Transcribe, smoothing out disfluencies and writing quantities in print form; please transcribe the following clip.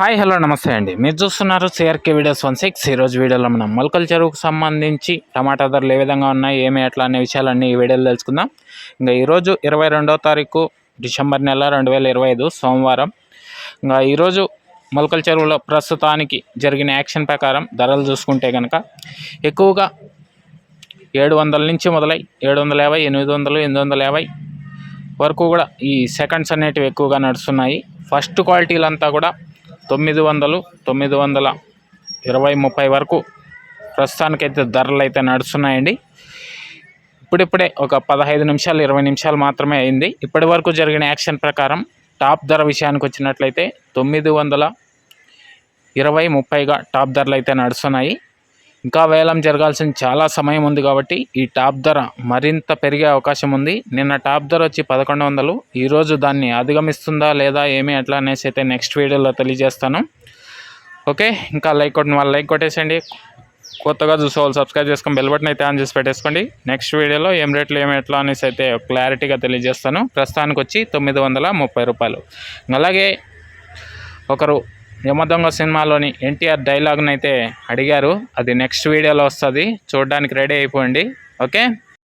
Hi hello నమస్తే అండి. మీరు చూస్తున్నారు సిఆర్కే వీడియోస్ 16. ఈరోజు వీడియోలో మనం మొలకల చెరువుకు సంబంధించి టమాటా ధరలు ఏ విధంగా ఉన్నాయి, ఏమి ఎట్లా అనే విషయాలన్నీ ఈ వీడియోలో తెలుసుకుందాం. ఇంకా ఈరోజు 22వ తారీఖు డిసెంబర్ నెల 2025 సోమవారం. ఇంకా ఈరోజు మొలకల చెరువులో ప్రస్తుతానికి జరిగిన యాక్షన్ ప్రకారం ధరలు చూసుకుంటే కనుక ఎక్కువగా 700 నుంచి మొదలై 750, 800, 850 వరకు కూడా ఈ సెకండ్స్ అనేటివి ఎక్కువగా నడుస్తున్నాయి. ఫస్ట్ క్వాలిటీలంతా కూడా 900, 920, 30 వరకు ప్రస్తుతానికైతే ధరలు అయితే నడుస్తున్నాయండి. ఇప్పుడిప్పుడే ఒక 15 నిమిషాలు 20 నిమిషాలు మాత్రమే అయింది. ఇప్పటి వరకు జరిగిన యాక్షన్ ప్రకారం టాప్ ధర విషయానికి వచ్చినట్లయితే 920, 30గా టాప్ ధరలు అయితే నడుస్తున్నాయి. ఇంకా వేలం జరగాల్సిన చాలా సమయం ఉంది కాబట్టి ఈ టాప్ ధర మరింత పెరిగే అవకాశం ఉంది. నిన్న టాప్ ధర వచ్చి 1100. ఈరోజు దాన్ని అధిగమిస్తుందా లేదా ఏమి ఎట్లా అనేసి అయితే నెక్స్ట్ వీడియోలో తెలియజేస్తాను. ఓకే, ఇంకా లైక్ కొట్టిన వాళ్ళు లైక్ కొట్టేసండి. కొత్తగా చూసేవాళ్ళు సబ్స్క్రైబ్ చేసుకొని బెల్ బటన్ అయితే ఆన్ చేసి పెట్టేసుకోండి. నెక్స్ట్ వీడియోలో ఏం రేట్లు ఏమి ఎట్లా అనేసి అయితే క్లారిటీగా తెలియజేస్తాను. ప్రస్తుతానికి వచ్చి 930 రూపాయలు. అలాగే ఒకరు యమదొంగ సినిమాలోని ఎన్టీఆర్ డైలాగ్ని అయితే అడిగారు. అది నెక్స్ట్ వీడియోలో వస్తుంది, చూడడానికి రెడీ అయిపోయింది. ఓకే.